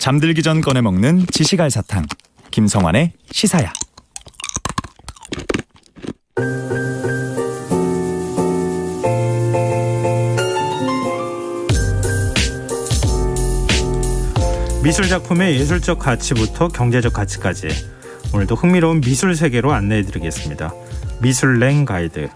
잠들기 전 꺼내 먹는 지식 알사탕. 김성환의 시사야. 미술 작품의 예술적 가치부터 경제적 가치까지 오늘도 흥미로운 미술 세계로 안내해드리겠습니다. 미술랭 가이드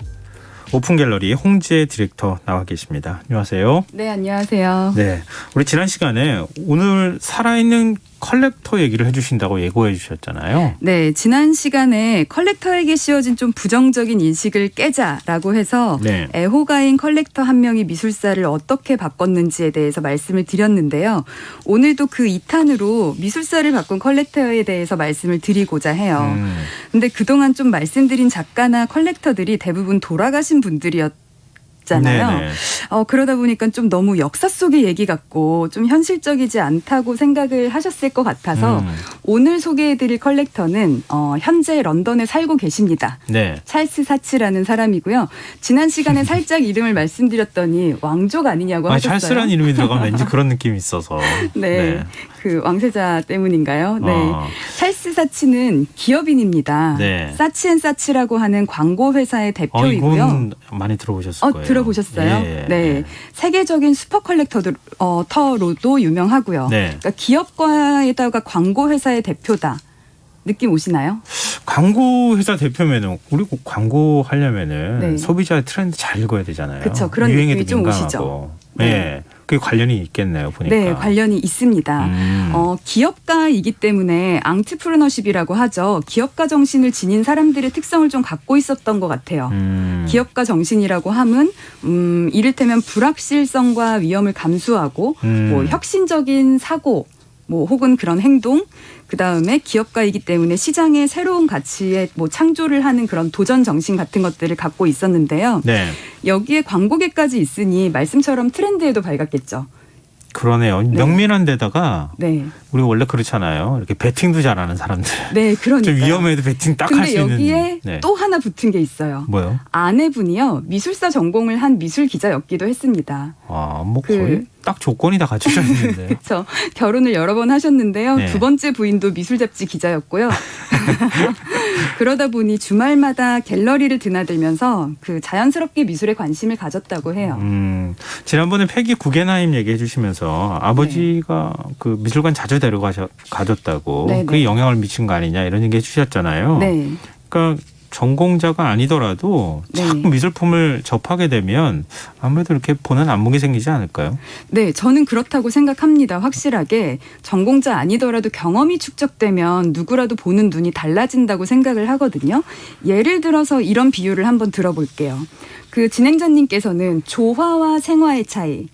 오픈 갤러리 홍지혜 디렉터 나와 계십니다. 안녕하세요. 네, 안녕하세요. 네, 우리 지난 시간에 오늘 살아있는 컬렉터 얘기를 해주신다고 예고해 주셨잖아요. 네, 지난 시간에 컬렉터에게 씌워진 좀 부정적인 인식을 깨자라고 해서 네. 애호가인 컬렉터 한 명이 미술사를 어떻게 바꿨는지에 대해서 말씀을 드렸는데요. 오늘도 그 2탄으로 미술사를 바꾼 컬렉터에 대해서 말씀을 드리고자 해요. 근데 그동안 좀 말씀드린 작가나 컬렉터들이 대부분 돌아가신 분들이었잖아요. 네네. 그러다 보니까 좀 너무 역사 속의 얘기 같고 좀 현실적이지 않다고 생각을 하셨을 것 같아서 오늘 소개해드릴 컬렉터는 현재 런던에 살고 계십니다. 네. 찰스 사치라는 사람이고요. 지난 시간에 살짝 이름을 말씀드렸더니 왕족 아니냐고 하셨어요. 찰스라는 이름이 들어가면 왠지 그런 느낌이 있어서. 네. 그 왕세자 때문인가요? 네. 찰스 사치는 기업인입니다. 네. 사치앤사치라고 하는 광고 회사의 대표이고요. 이건 많이 들어보셨을 거예요. 들어보셨어요? 예. 네. 세계적인 슈퍼 컬렉터로도 유명하고요. 네. 그러니까 기업가에다가 광고 회사의 대표다. 느낌 오시나요? 광고 회사 대표면은 우리 꼭 광고 하려면은 네. 소비자의 트렌드 잘 읽어야 되잖아요. 그렇죠. 그런 유행에도 느낌이 좀 민감하고. 오시죠. 네. 네. 그게 관련이 있겠네요. 보니까. 네, 관련이 있습니다. 기업가이기 때문에 앙트프르너십이라고 하죠. 기업가 정신을 지닌 사람들의 특성을 좀 갖고 있었던 것 같아요. 기업가 정신이라고 함은 이를테면 불확실성과 위험을 감수하고 뭐 혁신적인 사고 뭐 혹은 그런 행동, 그다음에 기업가이기 때문에 시장의 새로운 가치에 뭐 창조를 하는 그런 도전 정신 같은 것들을 갖고 있었는데요. 네. 여기에 광고계까지 있으니 말씀처럼 트렌드에도 밝았겠죠. 그러네요. 네. 명민한 데다가 네. 우리 원래 그렇잖아요. 이렇게 베팅도 잘하는 사람들. 네, 그러니까. 좀 위험해도 베팅 딱 할 수 있는. 근데 여기에 네. 또 하나 붙은 게 있어요. 뭐요? 아내분이요. 미술사 전공을 한 미술 기자였기도 했습니다. 뭐 거의 딱 조건이 다 갖춰져 있는데. 그렇죠. 결혼을 여러 번 하셨는데요. 네. 두 번째 부인도 미술 잡지 기자였고요. 그러다 보니 주말마다 갤러리를 드나들면서 그 자연스럽게 미술에 관심을 가졌다고 해요. 지난번에 패기 구겐하임 얘기해 주시면서 아버지가 그 미술관 자주 가졌다고 네, 그게 네. 영향을 미친 거 아니냐 이런 얘기 해 주셨잖아요. 네. 그러니까 전공자가 아니더라도 네. 자꾸 미술품을 접하게 되면 아무래도 이렇게 보는 안목이 생기지 않을까요? 네, 저는 그렇다고 생각합니다. 확실하게 전공자 아니더라도 경험이 축적되면 누구라도 보는 눈이 달라진다고 생각을 하거든요. 예를 들어서 이런 비유를 한번 들어볼게요. 그 진행자님께서는 조화와 생화의 차이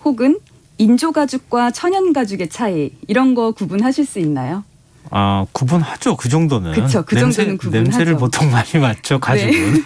혹은 인조가죽과 천연가죽의 차이 이런 거 구분하실 수 있나요? 구분하죠. 그 정도는. 그쵸, 그 정도는 구분하죠. 냄새를 보통 많이 맡죠. 가죽은. 네.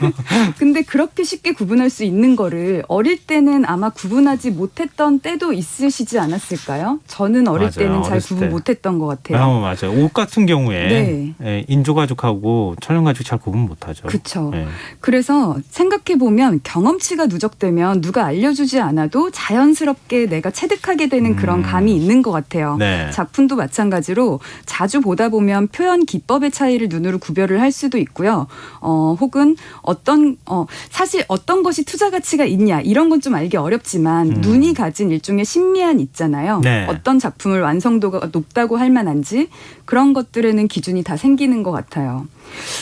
근데 그렇게 쉽게 구분할 수 있는 거를 어릴 때는 아마 구분하지 못했던 때도 있으시지 않았을까요? 저는 어릴 맞아요. 때는 잘 어렸을 구분 때. 못했던 것 같아요. 맞아요. 옷 같은 경우에 네. 인조가죽하고 천연가죽 잘 구분 못하죠. 그렇죠. 네. 그래서 생각해보면 경험치가 누적되면 누가 알려주지 않아도 자연스럽게 내가 체득하게 되는 그런 감이 있는 것 같아요. 네. 작품도 마찬가지로 자주 보다 보면 표현 기법의 차이를 눈으로 구별을 할 수도 있고요. 혹은 사실 어떤 것이 투자 가치가 있냐 이런 건 좀 알기 어렵지만 눈이 가진 일종의 심미안 있잖아요. 네. 어떤 작품을 완성도가 높다고 할 만한지 그런 것들에는 기준이 다 생기는 것 같아요.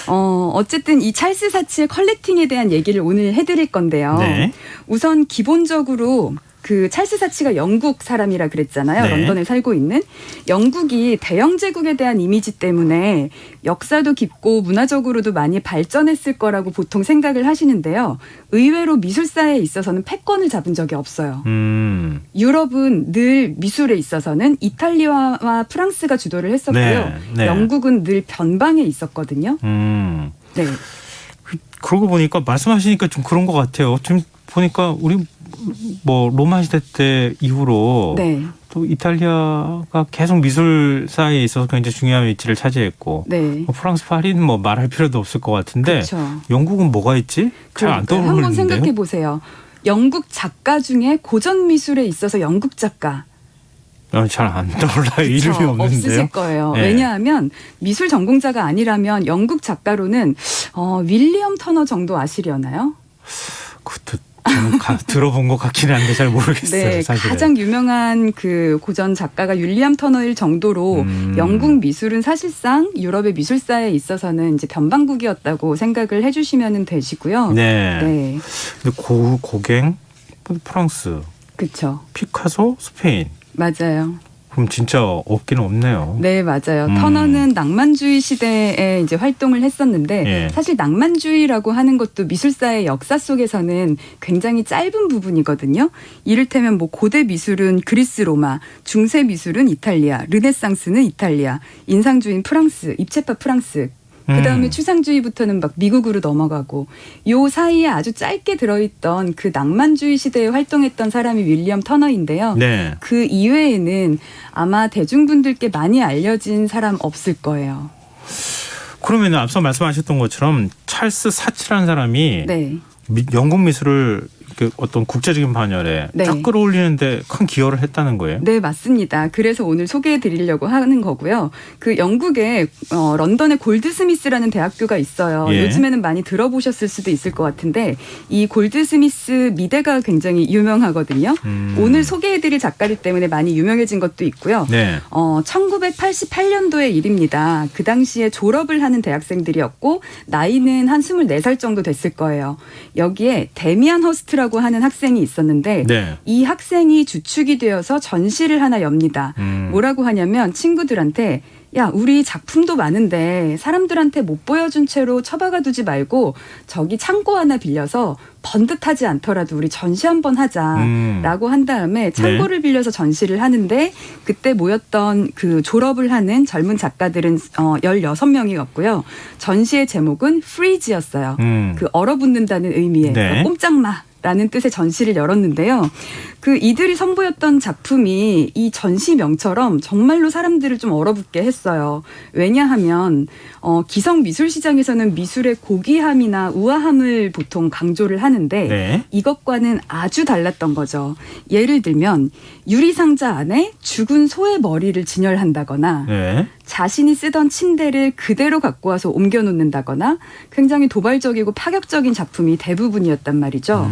어쨌든 이 찰스 사치의 컬렉팅에 대한 얘기를 오늘 해드릴 건데요. 네. 우선 기본적으로 그 찰스 사치가 영국 사람이라 그랬잖아요. 네. 런던에 살고 있는. 영국이 대영 제국에 대한 이미지 때문에 역사도 깊고 문화적으로도 많이 발전했을 거라고 보통 생각을 하시는데요. 의외로 미술사에 있어서는 패권을 잡은 적이 없어요. 유럽은 늘 미술에 있어서는 이탈리아와 프랑스가 주도를 했었고요. 네, 네. 영국은 늘 변방에 있었거든요. 네. 그러고 보니까 말씀하시니까 좀 그런 것 같아요. 지금 보니까 우리 뭐 로마 시대 때 이후로 네. 또 이탈리아가 계속 미술사에 있어서 굉장히 중요한 위치를 차지했고 네. 프랑스 파리는 뭐 말할 필요도 없을 것 같은데 그렇죠. 영국은 뭐가 있지? 잘 안 떠오르는데요. 한번 생각해 보세요. 영국 작가 중에 고전 미술에 있어서 영국 작가 잘 안 떠올라요. 이름이 그쵸, 없는데요. 없으실 거예요. 네. 왜냐하면 미술 전공자가 아니라면 영국 작가로는 윌리엄 터너 정도 아시려나요? 그것도 저는 들어본 것 같기는 한데 잘 모르겠어요. 네, 사실은. 가장 유명한 그 고전 작가가 윌리엄 터너일 정도로 영국 미술은 사실상 유럽의 미술사에 있어서는 이제 변방국이었다고 생각을 해주시면 되시고요. 네. 네, 근데 고갱 프랑스, 그렇죠. 피카소 스페인. 맞아요. 그럼 진짜 없긴 없네요. 네, 맞아요. 터너는 낭만주의 시대에 이제 활동을 했었는데 예. 사실 낭만주의라고 하는 것도 미술사의 역사 속에서는 굉장히 짧은 부분이거든요. 이를테면 뭐 고대 미술은 그리스 로마, 중세 미술은 이탈리아, 르네상스는 이탈리아, 인상주의는 프랑스, 입체파 프랑스. 그다음에 추상주의부터는 막 미국으로 넘어가고 요 사이에 아주 짧게 들어있던 그 낭만주의 시대에 활동했던 사람이 윌리엄 터너인데요. 네. 그 이외에는 아마 대중분들께 많이 알려진 사람 없을 거예요. 그러면 앞서 말씀하셨던 것처럼 찰스 사치라는 사람이 네. 영국 미술을 어떤 국제적인 반열에 네. 딱 끌어올리는데 큰 기여를 했다는 거예요. 네, 맞습니다. 그래서 오늘 소개해 드리려고 하는 거고요. 그 영국에 런던의 골드스미스라는 대학교가 있어요. 예. 요즘에는 많이 들어보셨을 수도 있을 것 같은데 이 골드스미스 미대가 굉장히 유명하거든요. 오늘 소개해 드릴 작가들 때문에 많이 유명해진 것도 있고요. 네. 1988년도의 일입니다. 그 당시에 졸업을 하는 대학생들이었고 나이는 한 24살 정도 됐을 거예요. 여기에 데미안 허스트라고 하는 학생이 있었는데 네. 이 학생이 주축이 되어서 전시를 하나 엽니다. 뭐라고 하냐면 친구들한테 야, 우리 작품도 많은데 사람들한테 못 보여준 채로 처박아 두지 말고 저기 창고 하나 빌려서 번듯하지 않더라도 우리 전시 한번 하자라고 한 다음에 창고를 빌려서 전시를 하는데 그때 모였던 그 졸업을 하는 젊은 작가들은 16명이었고요. 전시의 제목은 프리즈였어요. 그 얼어붙는다는 의미의 네. 꼼짝마. 라는 뜻의 전시를 열었는데요. 그 이들이 선보였던 작품이 이 전시명처럼 정말로 사람들을 좀 얼어붙게 했어요. 왜냐하면 기성 미술 시장에서는 미술의 고귀함이나 우아함을 보통 강조를 하는데 네. 이것과는 아주 달랐던 거죠. 예를 들면 유리상자 안에 죽은 소의 머리를 진열한다거나 네. 자신이 쓰던 침대를 그대로 갖고 와서 옮겨놓는다거나 굉장히 도발적이고 파격적인 작품이 대부분이었단 말이죠.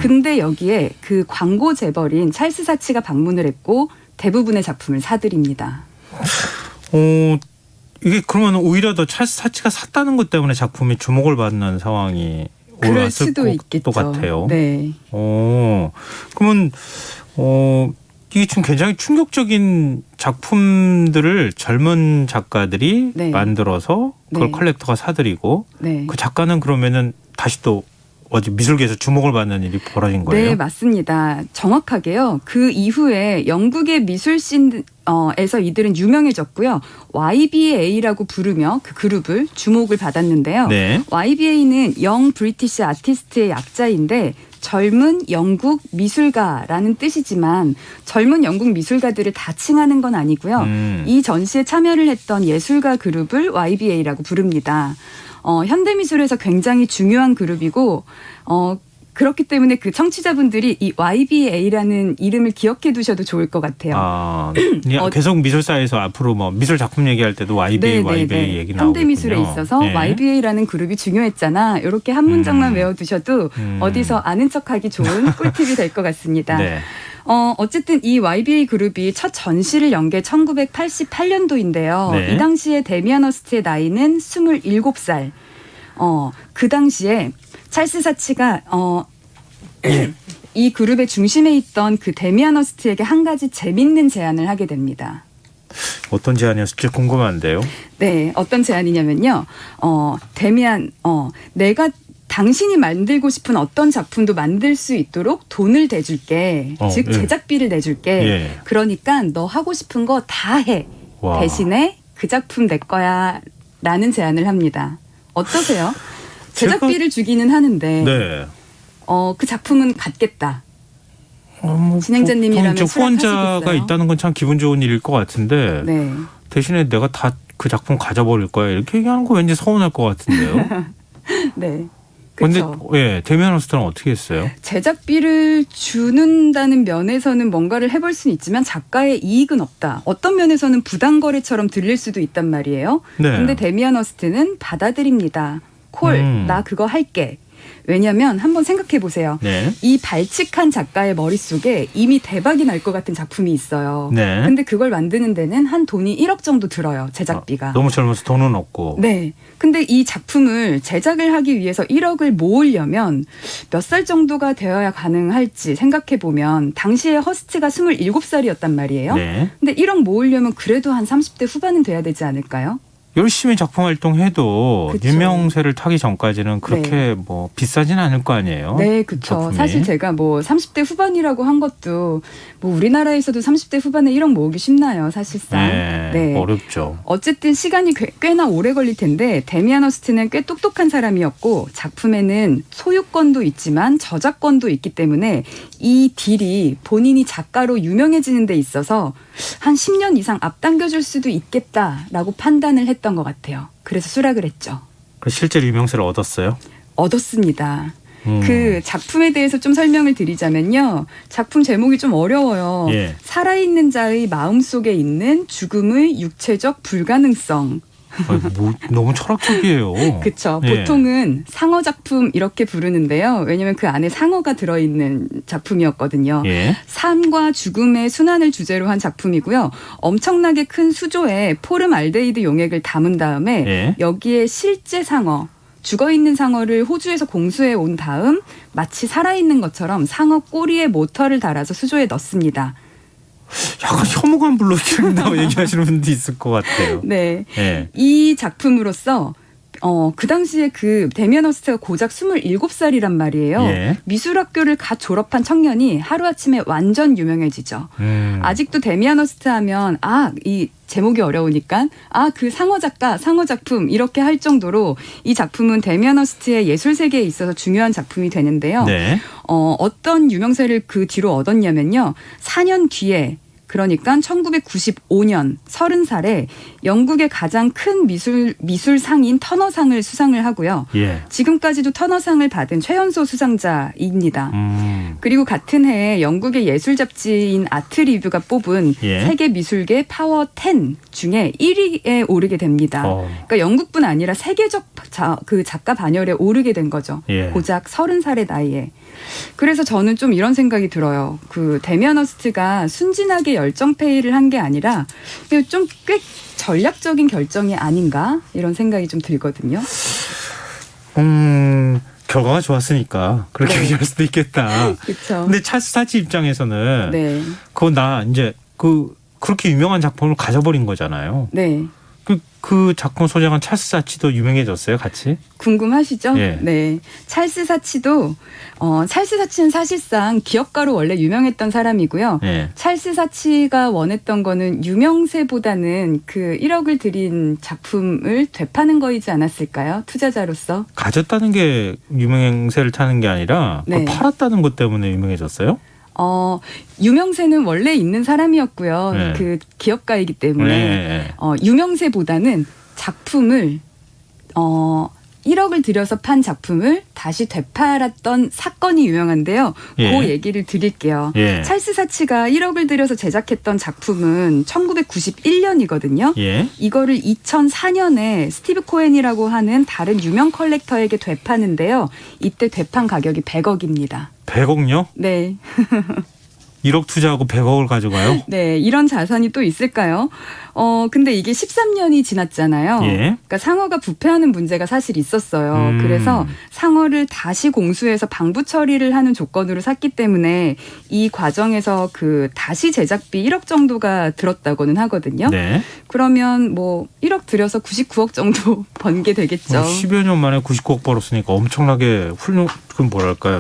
근데 여기에 그 광고 재벌인 찰스 사치가 방문을 했고 대부분의 작품을 사들입니다. 이게 그러면 오히려 더 찰스 사치가 샀다는 것 때문에 작품이 주목을 받는 상황이 그럴 올랐을 수도 있겠죠. 것 같아요. 네. 그러면 이게 좀 굉장히 충격적인 작품들을 젊은 작가들이 네. 만들어서 그걸 네. 컬렉터가 사들이고 네. 그 작가는 그러면은 다시 또 미술계에서 주목을 받는 일이 벌어진 거예요? 네, 맞습니다. 정확하게요. 그 이후에 영국의 미술씬에서 이들은 유명해졌고요. YBA라고 부르며 그 그룹을 주목을 받았는데요. 네. YBA는 영 브리티시 아티스트의 약자인데 젊은 영국 미술가라는 뜻이지만 젊은 영국 미술가들을 다 칭하는 건 아니고요. 이 전시에 참여를 했던 예술가 그룹을 YBA라고 부릅니다. 현대미술에서 굉장히 중요한 그룹이고 그렇기 때문에 그 청취자분들이 이 YBA라는 이름을 기억해 두셔도 좋을 것 같아요. 계속 미술사에서 앞으로 뭐 미술 작품 얘기할 때도 YBA, YBA 얘기 나오겠군요. 현대미술에 있어서 네. YBA라는 그룹이 중요했잖아. 이렇게 한 문장만 외워두셔도 어디서 아는 척하기 좋은 꿀팁이 될 것 같습니다. 네. 어쨌든 이 YBA 그룹이 첫 전시를 연 게 1988년도인데요. 네. 이 당시에 데미안 허스트의 나이는 27살. 그 당시에 찰스 사치가 이 그룹의 중심에 있던 그 데미안 허스트에게 한 가지 재밌는 제안을 하게 됩니다. 어떤 제안이었을지 궁금한데요. 네, 어떤 제안이냐면요. 데미안, 내가 당신이 만들고 싶은 어떤 작품도 만들 수 있도록 돈을 대줄게. 즉 예. 제작비를 내줄게. 예. 그러니까 너 하고 싶은 거 다 해. 와. 대신에 그 작품 내 거야 라는 제안을 합니다. 어떠세요? 제작비를 주기는 하는데 네. 그 작품은 갖겠다. 뭐 진행자님이라면 보통 후원자가 수락하시겠어요? 있다는 건 참 기분 좋은 일일 것 같은데 네. 대신에 내가 다 그 작품 가져버릴 거야 이렇게 얘기하는 거 왠지 서운할 것 같은데요. 네. 근데 그쵸. 예, 데미안 허스트는 어떻게 했어요? 제작비를 주는다는 면에서는 뭔가를 해볼 수는 있지만 작가의 이익은 없다. 어떤 면에서는 부당거래처럼 들릴 수도 있단 말이에요. 네. 근데 데미안 허스트는 받아들입니다. 콜, 나 그거 할게. 왜냐하면 한번 생각해 보세요. 네. 이 발칙한 작가의 머릿속에 이미 대박이 날 것 같은 작품이 있어요. 네. 근데 그걸 만드는 데는 한 돈이 1억 정도 들어요. 제작비가. 너무 젊어서 돈은 없고. 네. 근데 이 작품을 제작을 하기 위해서 1억을 모으려면 몇 살 정도가 되어야 가능할지 생각해 보면 당시에 허스트가 27살이었단 말이에요. 네. 근데 1억 모으려면 그래도 한 30대 후반은 돼야 되지 않을까요? 열심히 작품 활동해도 그쵸. 유명세를 타기 전까지는 그렇게 뭐 비싸진 않을 거 아니에요. 네, 그렇죠. 작품이. 사실 제가 뭐 30대 후반이라고 한 것도 뭐 우리나라에서도 30대 후반에 1억 모으기 쉽나요, 사실상. 네, 어렵죠. 어쨌든 시간이 꽤나 오래 걸릴 텐데 데미안 허스트는 꽤 똑똑한 사람이었고 작품에는 소유권도 있지만 저작권도 있기 때문에 이 딜이 본인이 작가로 유명해지는 데 있어서 한 10년 이상 앞당겨줄 수도 있겠다라고 판단을 했던 것 같아요. 그래서 수락을 했죠. 실제로 유명세를 얻었어요? 얻었습니다. 그 작품에 대해서 좀 설명을 드리자면요. 작품 제목이 좀 어려워요. 예. 살아있는 자의 마음속에 있는 죽음의 육체적 불가능성. 너무 철학적이에요. 그렇죠. 예. 보통은 상어 작품 이렇게 부르는데요. 왜냐하면 그 안에 상어가 들어있는 작품이었거든요. 예. 삶과 죽음의 순환을 주제로 한 작품이고요. 엄청나게 큰 수조에 포름 알데히드 용액을 담은 다음에 예. 여기에 실제 상어, 죽어있는 상어를 호주에서 공수해 온 다음 마치 살아있는 것처럼 상어 꼬리에 모터를 달아서 수조에 넣습니다. 약간 혐오감 불러일으킨다고 얘기하시는 분도 있을 것 같아요. 네. 예. 이 작품으로서 그 당시에 그 데미안 허스트가 고작 27살이란 말이에요. 예. 미술학교를 갓 졸업한 청년이 하루아침에 완전 유명해지죠. 아직도 데미안 허스트 하면 이 제목이 어려우니까 그 상어 작가, 상어 작품 이렇게 할 정도로 이 작품은 데미안 허스트의 예술 세계에 있어서 중요한 작품이 되는데요. 네. 어떤 유명세를 그 뒤로 얻었냐면요. 4년 뒤에 그러니까 1995년 30살에 영국의 가장 큰 미술상인 터너상을 수상을 하고요. 예. 지금까지도 터너상을 받은 최연소 수상자입니다. 그리고 같은 해에 영국의 예술 잡지인 아트 리뷰가 뽑은 예. 세계 미술계 파워 10 중에 1위에 오르게 됩니다. 그러니까 영국뿐 아니라 세계적 그 작가 반열에 오르게 된 거죠. 예. 고작 30살의 나이에. 그래서 저는 좀 이런 생각이 들어요. 그 데미안 허스트가 순진하게 열정페이를 한 게 아니라 좀 꽤 전략적인 결정이 아닌가 이런 생각이 좀 들거든요. 결과가 좋았으니까 그렇게 네. 얘기할 수도 있겠다. 그렇죠. 근데 찰스 사치 입장에서는 네. 그렇게 유명한 작품을 가져버린 거잖아요. 네. 그 작품 소장한 찰스 사치도 유명해졌어요, 같이? 궁금하시죠? 예. 네. 찰스 사치도 찰스 사치는 사실상 기업가로 원래 유명했던 사람이고요. 예. 찰스 사치가 원했던 거는 유명세보다는 그 1억을 들인 작품을 되파는 거이지 않았을까요? 투자자로서. 가졌다는 게 유명세를 타는 게 아니라 네. 그걸 팔았다는 것 때문에 유명해졌어요? 유명세는 원래 있는 사람이었고요. 네. 그 기업가이기 때문에 네. 유명세보다는 작품을 1억을 들여서 판 작품을 다시 되팔았던 사건이 유명한데요. 예. 그 얘기를 드릴게요. 예. 찰스 사치가 1억을 들여서 제작했던 작품은 1991년이거든요. 예. 이거를 2004년에 스티브 코엔이라고 하는 다른 유명 컬렉터에게 되파는데요. 이때 되판 가격이 100억입니다. 100억요? 네. 1억 투자하고 100억을 가져가요? 네, 이런 자산이 또 있을까요? 근데 이게 13년이 지났잖아요. 예. 그러니까 상어가 부패하는 문제가 사실 있었어요. 그래서 상어를 다시 공수해서 방부 처리를 하는 조건으로 샀기 때문에 이 과정에서 그 다시 제작비 1억 정도가 들었다고는 하거든요. 네. 그러면 뭐 1억 들여서 99억 정도 번 게 되겠죠. 10여 년 만에 99억 벌었으니까 엄청나게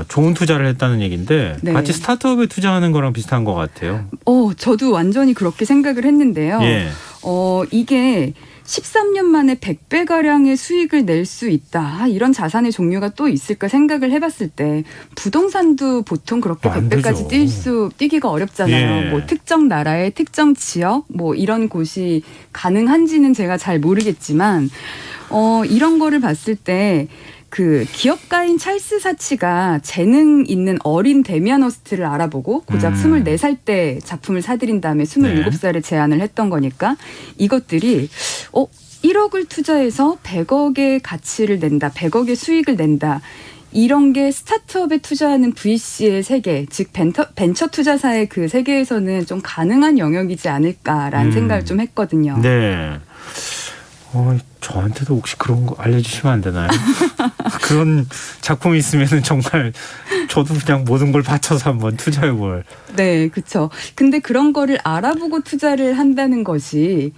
좋은 투자를 했다는 얘기인데 네. 마치 스타트업에 투자하는 거랑 비슷한 것 같아요. 저도 완전히 그렇게 생각을 했는데요. 예. 이게 13년 만에 100배가량의 수익을 낼 수 있다. 이런 자산의 종류가 또 있을까 생각을 해봤을 때 부동산도 보통 그렇게 안 100배까지 되죠. 뛰기가 어렵잖아요. 예. 뭐 특정 나라의 특정 지역 뭐 이런 곳이 가능한지는 제가 잘 모르겠지만 이런 거를 봤을 때 그 기업가인 찰스 사치가 재능 있는 어린 데미안 허스트를 알아보고 고작 24살 때 작품을 사들인 다음에 27살에 제안을 했던 거니까 이것들이 1억을 투자해서 100억의 가치를 낸다. 100억의 수익을 낸다. 이런 게 스타트업에 투자하는 VC의 세계, 즉 벤처 투자사의 그 세계에서는 좀 가능한 영역이지 않을까라는 생각을 좀 했거든요. 네. 저한테도 혹시 그런 거 알려주시면 안 되나요? 그런 작품이 있으면 정말 저도 그냥 모든 걸 바쳐서 한번 투자해볼. 네, 그렇죠. 근데 그런 거를 알아보고 투자를 한다는 것이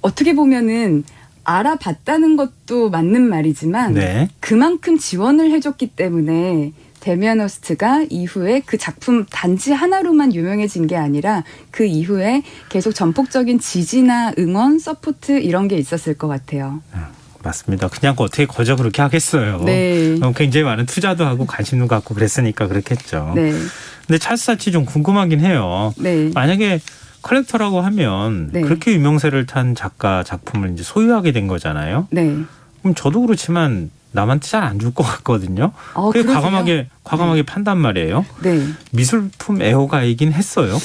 어떻게 보면은 알아봤다는 것도 맞는 말이지만 네. 그만큼 지원을 해줬기 때문에 데미안 허스트가 이후에 그 작품 단지 하나로만 유명해진 게 아니라 그 이후에 계속 전폭적인 지지나 응원, 서포트 이런 게 있었을 것 같아요. 맞습니다. 그냥 어떻게 거저 그렇게 하겠어요. 네. 굉장히 많은 투자도 하고 관심도 갖고 그랬으니까 그렇겠죠. 네. 근데 찰스 사치 좀 궁금하긴 해요. 네. 만약에 컬렉터라고 하면 네. 그렇게 유명세를 탄 작가 작품을 이제 소유하게 된 거잖아요. 네. 그럼 저도 그렇지만 남한테 잘 안 줄 것 같거든요. 그게 그러세요? 과감하게 판단 말이에요. 네. 미술품 애호가이긴 했어요.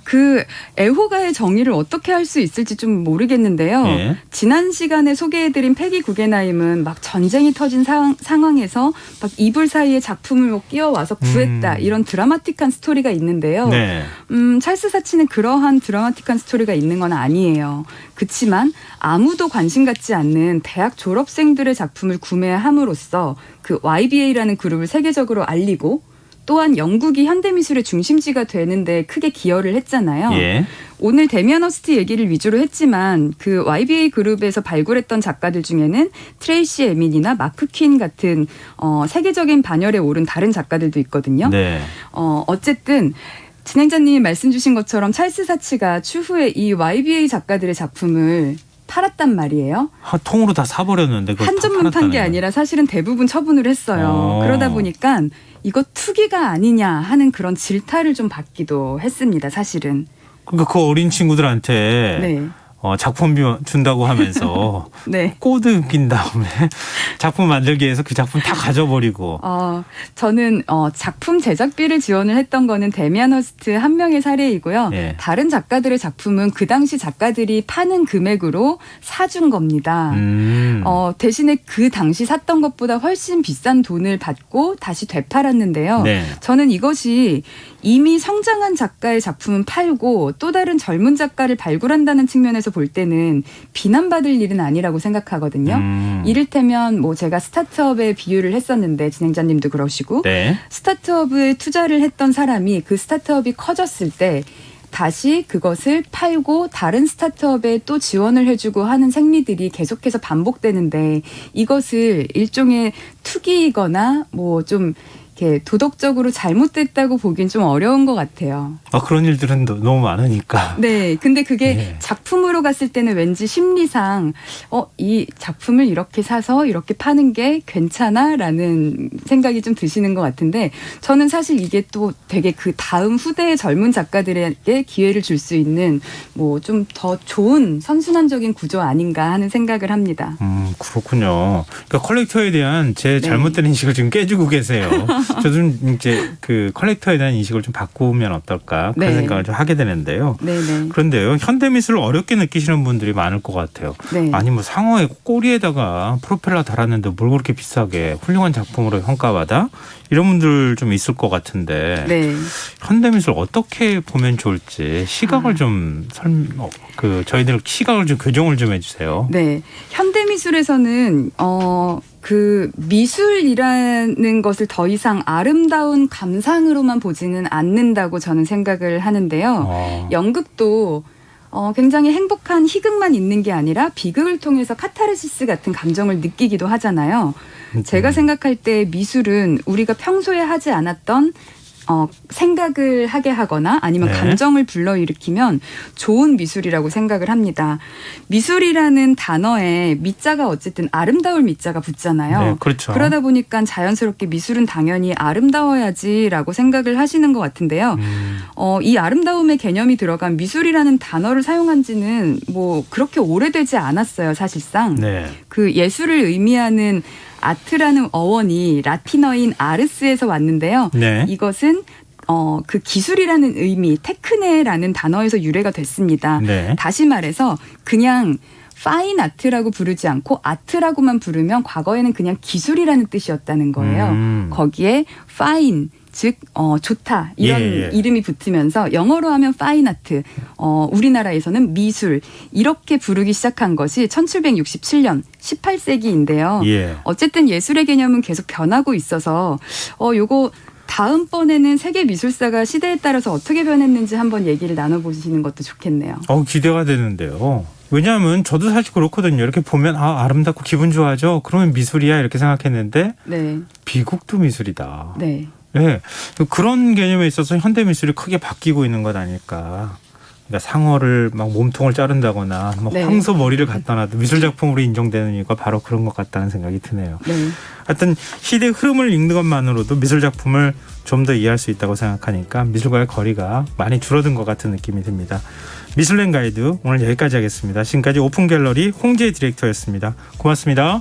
그 애호가의 정의를 어떻게 할 수 있을지 좀 모르겠는데요. 예. 지난 시간에 소개해드린 패기 구겐하임은 막 전쟁이 터진 상황에서 막 이불 사이에 작품을 뭐 끼워와서 구했다 이런 드라마틱한 스토리가 있는데요. 네. 찰스 사치는 그러한 드라마틱한 스토리가 있는 건 아니에요. 그렇지만 아무도 관심 갖지 않는 대학 졸업생들의 작품을 구매함으로써 그 YBA라는 그룹을 세계적으로 알리고 또한 영국이 현대미술의 중심지가 되는데 크게 기여를 했잖아요. 예. 오늘 데미안 허스트 얘기를 위주로 했지만 그 YBA 그룹에서 발굴했던 작가들 중에는 트레이시 에민이나 마크 퀸 같은 세계적인 반열에 오른 다른 작가들도 있거든요. 네. 어쨌든 진행자님이 말씀 주신 것처럼 찰스 사치가 추후에 이 YBA 작가들의 작품을 팔았단 말이에요. 통으로 다 사버렸는데 그걸 한 점만 판 게 아니라 사실은 대부분 처분을 했어요. 그러다 보니까 이거 투기가 아니냐 하는 그런 질타를 좀 받기도 했습니다. 사실은. 그러니까 그 어린 친구들한테 네. 작품비 준다고 하면서 네. 꼬드 낀 다음에 작품 만들기 위해서 그 작품 다 가져버리고. 저는 작품 제작비를 지원을 했던 거는 데미안 허스트 한 명의 사례이고요. 예. 다른 작가들의 작품은 그 당시 작가들이 파는 금액으로 사준 겁니다. 대신에 그 당시 샀던 것보다 훨씬 비싼 돈을 받고 다시 되팔았는데요. 네. 저는 이것이 이미 성장한 작가의 작품은 팔고 또 다른 젊은 작가를 발굴한다는 측면에서 볼 때는 비난받을 일은 아니라고 생각하거든요. 이를테면 뭐 제가 스타트업에 비유를 했었는데 진행자님도 그러시고 네. 스타트업에 투자를 했던 사람이 그 스타트업이 커졌을 때 다시 그것을 팔고 다른 스타트업에 또 지원을 해주고 하는 생리들이 계속해서 반복되는데 이것을 일종의 투기이거나 뭐 좀 이렇게 도덕적으로 잘못됐다고 보긴 좀 어려운 것 같아요. 그런 일들은 너무 많으니까. 네. 근데 그게 네. 작품으로 갔을 때는 왠지 심리상 이 작품을 이렇게 사서 이렇게 파는 게 괜찮아라는 생각이 좀 드시는 것 같은데 저는 사실 이게 또 되게 그 다음 후대의 젊은 작가들에게 기회를 줄 수 있는 뭐 좀 더 좋은 선순환적인 구조 아닌가 하는 생각을 합니다. 그렇군요. 그러니까 컬렉터에 대한 제 잘못된 인식을 지금 깨주고 계세요. 저도 이제 그 컬렉터에 대한 인식을 좀 바꾸면 어떨까 그런 생각을 좀 하게 되는데요. 네네. 그런데요, 현대미술을 어렵게 느끼시는 분들이 많을 것 같아요. 네. 아니 뭐 상어에 꼬리에다가 프로펠러 달았는데 뭘 그렇게 비싸게 훌륭한 작품으로 평가받아? 이런 분들 좀 있을 것 같은데 네. 현대미술 어떻게 보면 좋을지 시각을 좀 저희들 시각을 좀 교정을 좀 해주세요. 네, 현대미술에서는 그 미술이라는 것을 더 이상 아름다운 감상으로만 보지는 않는다고 저는 생각을 하는데요. 연극도 굉장히 행복한 희극만 있는 게 아니라 비극을 통해서 카타르시스 같은 감정을 느끼기도 하잖아요. 제가 생각할 때 미술은 우리가 평소에 하지 않았던 생각을 하게 하거나 아니면 네. 감정을 불러일으키면 좋은 미술이라고 생각을 합니다. 미술이라는 단어에 미자가 어쨌든 아름다울 미자가 붙잖아요. 네, 그렇죠. 그러다 보니까 자연스럽게 미술은 당연히 아름다워야지라고 생각을 하시는 것 같은데요. 이 아름다움의 개념이 들어간 미술이라는 단어를 사용한 지는 뭐 그렇게 오래되지 않았어요, 사실상. 네. 그 예술을 의미하는 아트라는 어원이 라틴어인 아르스에서 왔는데요. 네. 이것은 그 기술이라는 의미, 테크네라는 단어에서 유래가 됐습니다. 네. 다시 말해서 그냥 파인 아트라고 부르지 않고 아트라고만 부르면 과거에는 그냥 기술이라는 뜻이었다는 거예요. 거기에 파인, 즉 좋다 이런 이름이 붙으면서 영어로 하면 파인 아트, 우리나라에서는 미술 이렇게 부르기 시작한 것이 1767년 18세기인데요. 예. 어쨌든 예술의 개념은 계속 변하고 있어서 요거 다음번에는 세계 미술사가 시대에 따라서 어떻게 변했는지 한번 얘기를 나눠보시는 것도 좋겠네요. 기대가 되는데요. 왜냐하면 저도 사실 그렇거든요. 이렇게 보면 아름답고 기분 좋아져. 그러면 미술이야 이렇게 생각했는데 네. 비극도 미술이다. 네. 네. 그런 개념에 있어서 현대 미술이 크게 바뀌고 있는 것 아닐까. 그러니까 상어를 막 몸통을 자른다거나 네. 황소 머리를 갖다 놔도 미술 작품으로 인정되는 이유가 바로 그런 것 같다는 생각이 드네요. 네. 하여튼 시대의 흐름을 읽는 것만으로도 미술 작품을 좀 더 이해할 수 있다고 생각하니까 미술과의 거리가 많이 줄어든 것 같은 느낌이 듭니다. 미술랭 가이드 오늘 여기까지 하겠습니다. 지금까지 오픈갤러리 홍재 디렉터였습니다. 고맙습니다.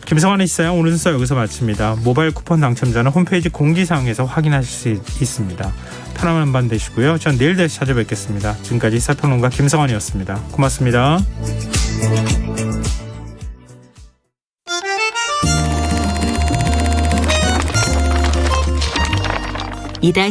김성환의 시사양 오늘 순서 여기서 마칩니다. 모바일 쿠폰 당첨자는 홈페이지 공지사항에서 확인하실 수 있습니다. 편안한 밤 되시고요. 전 내일 다시 찾아뵙겠습니다. 지금까지 시사평론가 김성환이었습니다. 고맙습니다. 이달